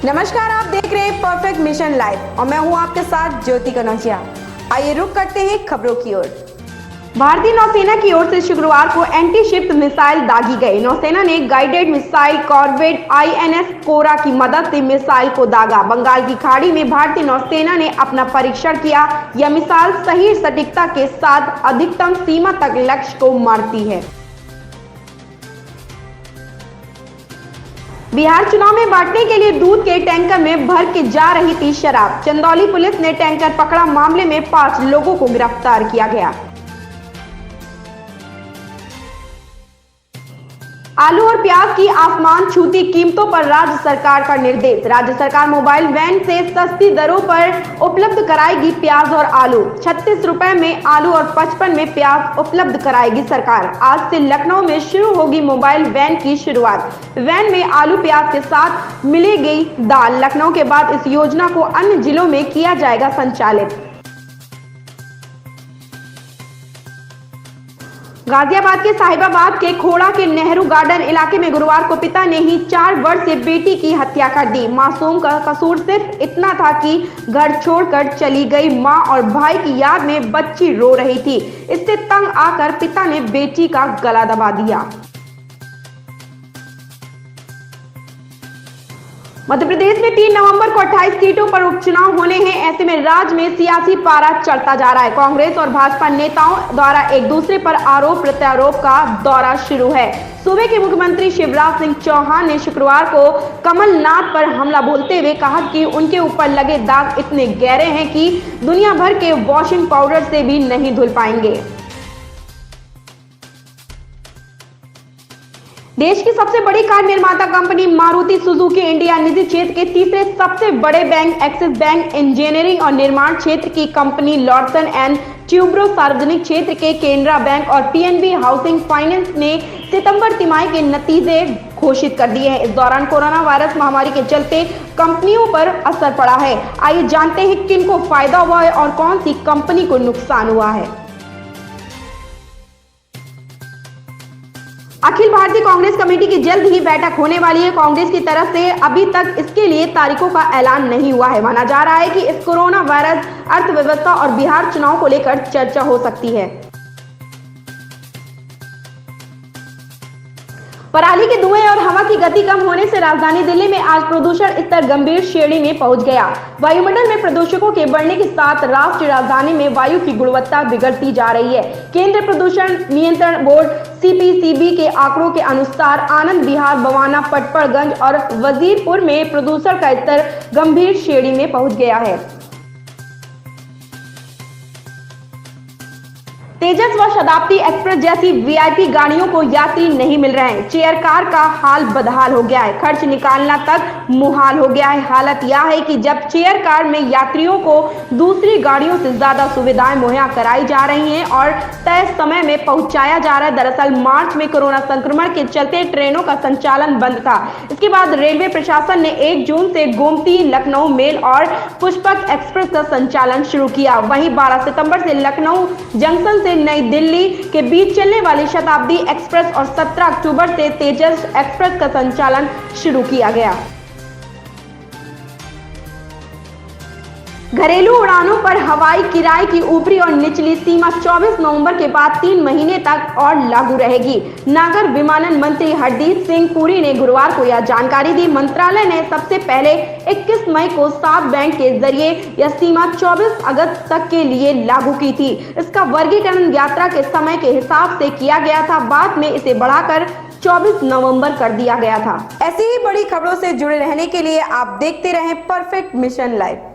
नमस्कार, आप देख रहे हैं परफेक्ट मिशन लाइव और मैं हूं आपके साथ ज्योति कनौजिया। आइए रुक करते हैं खबरों की ओर। भारतीय नौसेना की ओर से शुक्रवार को एंटी शिप मिसाइल दागी गई। नौसेना ने गाइडेड मिसाइल कॉर्वेट INS कोरा की मदद से मिसाइल को दागा। बंगाल की खाड़ी में भारतीय नौसेना ने अपना परीक्षण किया। यह मिसाइल सही सटीकता के साथ अधिकतम सीमा तक लक्ष्य को मारती है। बिहार चुनाव में बांटने के लिए दूध के टैंकर में भर के जा रही थी शराब। चंदौली पुलिस ने टैंकर पकड़ा। मामले में 5 लोगों को गिरफ्तार किया गया। आलू और प्याज की आसमान छूती कीमतों पर राज्य सरकार का निर्देश। राज्य सरकार मोबाइल वैन से सस्ती दरों पर उपलब्ध कराएगी प्याज और आलू। 36 रुपए में आलू और 55 में प्याज उपलब्ध कराएगी सरकार। आज से लखनऊ में शुरू होगी मोबाइल वैन की शुरुआत। वैन में आलू प्याज के साथ मिलेगी दाल। लखनऊ के बाद इस योजना को अन्य जिलों में किया जाएगा संचालित। गाजियाबाद के साहिबाबाद के खोड़ा के नेहरू गार्डन इलाके में गुरुवार को पिता ने ही 4 वर्षीय बेटी की हत्या कर दी। मासूम का कसूर सिर्फ इतना था कि घर छोड़कर चली गई मां और भाई की याद में बच्ची रो रही थी। इससे तंग आकर पिता ने बेटी का गला दबा दिया। मध्य प्रदेश में 3 नवंबर को 28 सीटों पर उपचुनाव होने हैं। ऐसे में राज्य में सियासी पारा चढ़ता जा रहा है। कांग्रेस और भाजपा नेताओं द्वारा एक दूसरे पर आरोप प्रत्यारोप का दौरा शुरू है। सूबे के मुख्यमंत्री शिवराज सिंह चौहान ने शुक्रवार को कमलनाथ पर हमला बोलते हुए कहा कि उनके ऊपर लगे दाग इतने गहरे हैं कि दुनिया भर के वॉशिंग पाउडर से भी नहीं धुल पाएंगे। देश की सबसे बड़ी कार निर्माता कंपनी मारुति सुजुकी इंडिया निजी क्षेत्र के तीसरे सबसे बड़े बैंक एक्सिस बैंक, इंजीनियरिंग और निर्माण क्षेत्र की कंपनी लॉर्सन एंड ट्यूब्रो, सार्वजनिक क्षेत्र के केनरा बैंक और PNB हाउसिंग फाइनेंस ने सितंबर तिमाही के नतीजे घोषित कर दिए हैं। इस दौरान कोरोना वायरस महामारी के चलते कंपनियों पर असर पड़ा है। आइए जानते हैं किनको फायदा हुआ है और कौन सी कंपनी को नुकसान हुआ है। अखिल भारतीय कांग्रेस कमेटी की जल्द ही बैठक होने वाली है। कांग्रेस की तरफ से अभी तक इसके लिए तारीखों का ऐलान नहीं हुआ है। माना जा रहा है कि इस कोरोना वायरस, अर्थव्यवस्था और बिहार चुनाव को लेकर चर्चा हो सकती है। पराली के धुएं और हवा की गति कम होने से राजधानी दिल्ली में आज प्रदूषण स्तर गंभीर श्रेणी में पहुंच गया। वायुमंडल में प्रदूषकों के बढ़ने के साथ राष्ट्रीय राजधानी में वायु की गुणवत्ता बिगड़ती जा रही है। केंद्रीय प्रदूषण नियंत्रण बोर्ड CPCB के आंकड़ों के अनुसार आनंद विहार, बवाना, पटपड़गंज और वजीरपुर में प्रदूषण का स्तर गंभीर श्रेणी में पहुंच गया है। तेजस व शताब्दी एक्सप्रेस जैसी VIP गाड़ियों को यात्री नहीं मिल रहे हैं। चेयर कार का हाल बदहाल हो गया है। खर्च निकालना तक मुहाल हो गया है। हालत यह है कि जब चेयर कार में यात्रियों को दूसरी गाड़ियों से ज्यादा सुविधाएं मुहैया कराई जा रही हैं और तय समय में पहुंचाया जा रहा है। दरअसल मार्च में कोरोना संक्रमण के चलते ट्रेनों का संचालन बंद था। इसके बाद रेलवे प्रशासन ने 1 जून से गोमती लखनऊ मेल और पुष्पक एक्सप्रेस का संचालन शुरू किया। वहीं 12 सितंबर से लखनऊ जंक्शन से नई दिल्ली के बीच चलने वाली शताब्दी एक्सप्रेस और 17 अक्टूबर से तेजस एक्सप्रेस का संचालन शुरू किया गया। घरेलू उड़ानों पर हवाई किराए की ऊपरी और निचली सीमा 24 नवंबर के बाद 3 महीने तक और लागू रहेगी। नागर विमानन मंत्री हरदीप सिंह पुरी ने गुरुवार को यह जानकारी दी। मंत्रालय ने सबसे पहले 21 मई को 7 बैंक के जरिए यह सीमा 24 अगस्त तक के लिए लागू की थी। इसका वर्गीकरण यात्रा के समय के हिसाब से किया गया था। बाद में इसे बढ़ाकर 24 नवंबर कर दिया गया था। ऐसी ही बड़ी खबरों से जुड़े रहने के लिए आप देखते रहें परफेक्ट मिशन लाइव।